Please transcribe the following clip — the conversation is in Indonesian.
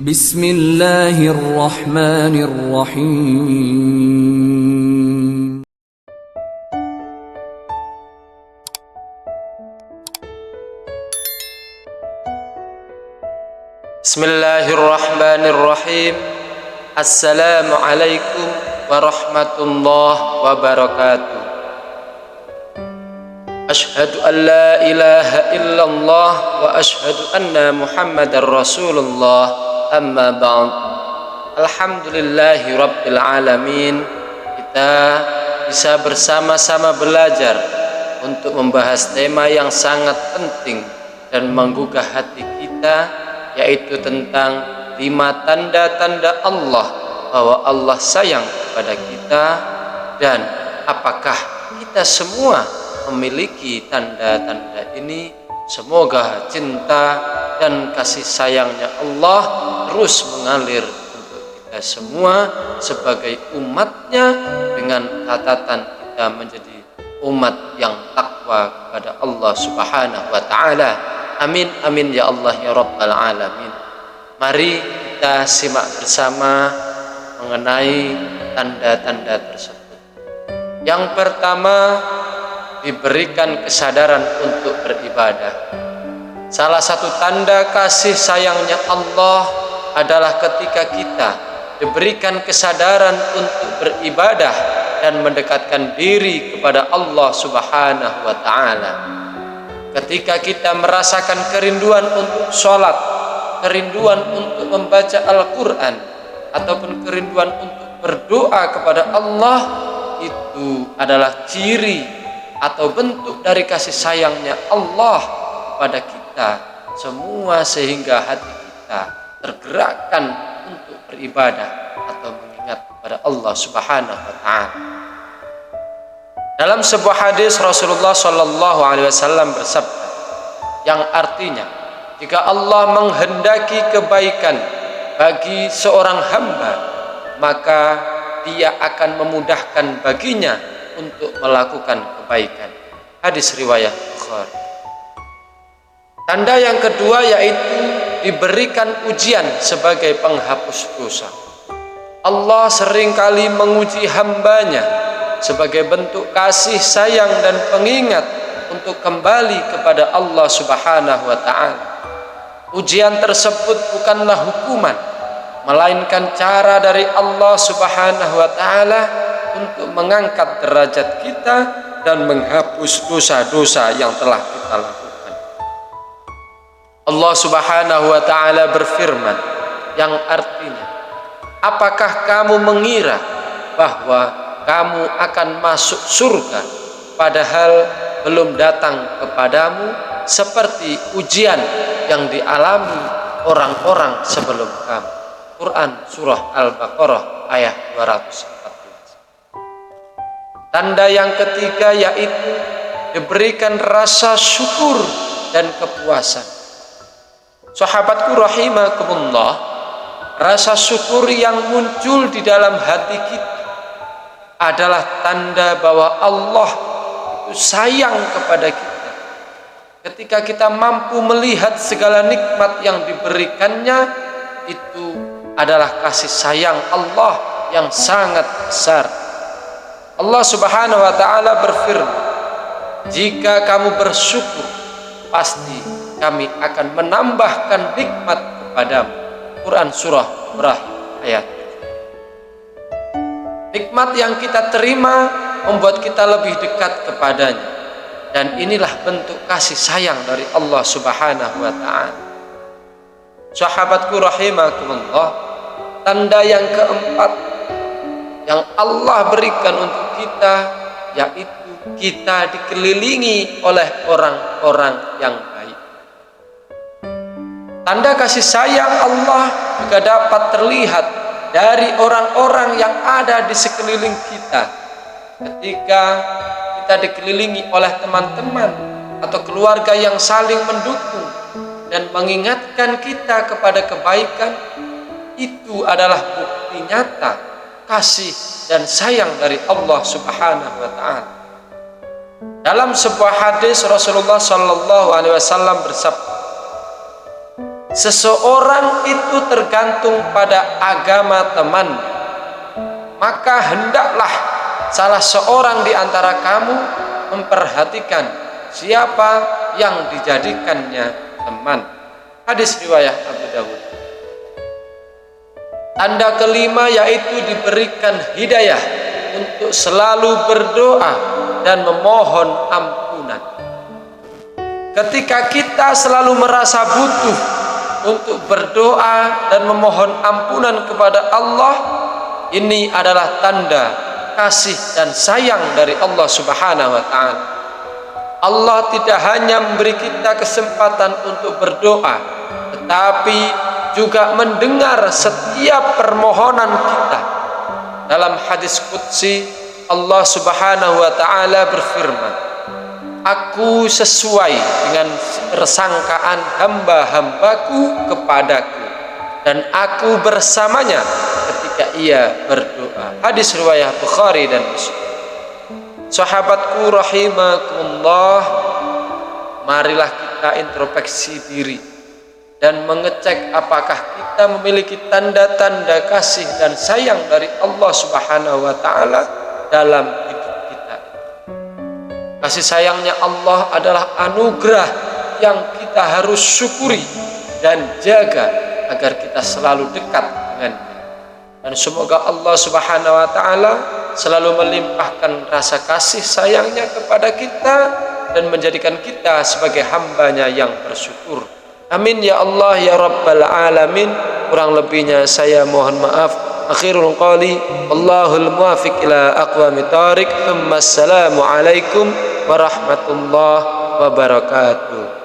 Bismillahirrahmanirrahim. Bismillahirrahmanirrahim. Assalamualaikum warahmatullahi wabarakatuh. Ashhadu an la ilaha illallah wa ashhadu anna Muhammadar Rasulullah, amma ba'd. Alhamdulillahi rabbil alamin. Kita bisa bersama-sama belajar untuk membahas tema yang sangat penting dan menggugah hati kita, yaitu tentang 5 tanda-tanda Allah bahwa Allah sayang kepada kita, dan apakah kita semua memiliki tanda-tanda ini. Semoga cinta dan kasih sayangnya Allah terus mengalir untuk kita semua sebagai umatnya, dengan catatan kita menjadi umat yang takwa kepada Allah Subhanahu wa ta'ala. Amin amin ya Allah ya Rabbal alamin. Mari kita simak bersama mengenai tanda-tanda tersebut. Yang pertama, diberikan kesadaran untuk beribadah. Salah satu tanda kasih sayangnya Allah adalah ketika kita diberikan kesadaran untuk beribadah dan mendekatkan diri kepada Allah Subhanahu wa ta'ala. Ketika kita merasakan kerinduan untuk sholat, kerinduan untuk membaca Al-Quran, ataupun kerinduan untuk berdoa kepada Allah, itu adalah ciri atau bentuk dari kasih sayangnya Allah kepada kita semua, sehingga hati kita tergerakkan untuk beribadah atau mengingat kepada Allah Subhanahu wa ta'ala. Dalam sebuah hadis Rasulullah Shallallahu Alaihi Wasallam bersabda, yang artinya, jika Allah menghendaki kebaikan bagi seorang hamba, maka Dia akan memudahkan baginya untuk melakukan kebaikan. Hadis riwayat Bukhari. Tanda yang kedua yaitu diberikan ujian sebagai penghapus dosa. Allah seringkali menguji hambanya sebagai bentuk kasih sayang dan pengingat untuk kembali kepada Allah Subhanahu wa ta'ala. Ujian tersebut bukanlah hukuman, melainkan cara dari Allah Subhanahu wa ta'ala untuk mengangkat derajat kita dan menghapus dosa-dosa yang telah kita lakukan. Allah Subhanahu wa ta'ala berfirman, yang artinya, apakah kamu mengira bahwa kamu akan masuk surga padahal belum datang kepadamu seperti ujian yang dialami orang-orang sebelum kamu. Quran surah Al-Baqarah ayat 214. Tanda yang ketiga yaitu diberikan rasa syukur dan kepuasan. Sahabatku rahimakumullah, rasa syukur yang muncul di dalam hati kita adalah tanda bahwa Allah itu sayang kepada kita. Ketika kita mampu melihat segala nikmat yang diberikannya, itu adalah kasih sayang Allah yang sangat besar. Allah Subhanahu wa ta'ala berfirman, jika kamu bersyukur, pasti kami akan menambahkan nikmat kepadamu. Quran surah Ibrahim ayat 7. Nikmat yang kita terima membuat kita lebih dekat kepadanya, dan inilah bentuk kasih sayang dari Allah Subhanahu wa ta'ala. Sahabatku rahimakumullah, tanda yang keempat yang Allah berikan untuk kita yaitu kita dikelilingi oleh orang-orang yang baik. Tanda kasih sayang Allah juga dapat terlihat dari orang-orang yang ada di sekeliling kita. Ketika kita dikelilingi oleh teman-teman atau keluarga yang saling mendukung dan mengingatkan kita kepada kebaikan, itu adalah bukti nyata kasih dan sayang dari Allah Subhanahu wa ta'ala. Dalam sebuah hadis Rasulullah Shallallahu Alaihi Wasallam bersabda, seseorang itu tergantung pada agama temannya, maka hendaklah salah seorang di antara kamu memperhatikan siapa yang dijadikannya teman. Hadis riwayat Abu Dawud. Tanda kelima yaitu diberikan hidayah untuk selalu berdoa dan memohon ampunan. Ketika kita selalu merasa butuh untuk berdoa dan memohon ampunan kepada Allah, ini adalah tanda kasih dan sayang dari Allah Subhanahu wa ta'ala. Allah tidak hanya memberi kita kesempatan untuk berdoa, tetapi juga mendengar setiap permohonan kita. Dalam hadis qudsi, Allah Subhanahu wa ta'ala berfirman, Aku sesuai dengan persangkaan hamba-hambaku kepadaku, dan aku bersamanya ketika ia berdoa. Hadis riwayat Bukhari dan Muslim. Sahabatku rahimakumullah, marilah kita introspeksi diri dan mengecek apakah kita memiliki tanda-tanda kasih dan sayang dari Allah Subhanahu wa ta'ala dalam hidup kita. Kasih sayangnya Allah adalah anugerah yang kita harus syukuri dan jaga agar kita selalu dekat dengannya. Dan semoga Allah Subhanahu wa ta'ala selalu melimpahkan rasa kasih sayangnya kepada kita dan menjadikan kita sebagai hambanya yang bersyukur. Amin ya Allah ya Rabbal Alamin. Kurang lebihnya saya mohon maaf. Akhirul qali Allahul muwafiq ila aqwamit thariq. Assalamu alaikum warahmatullahi wabarakatuh.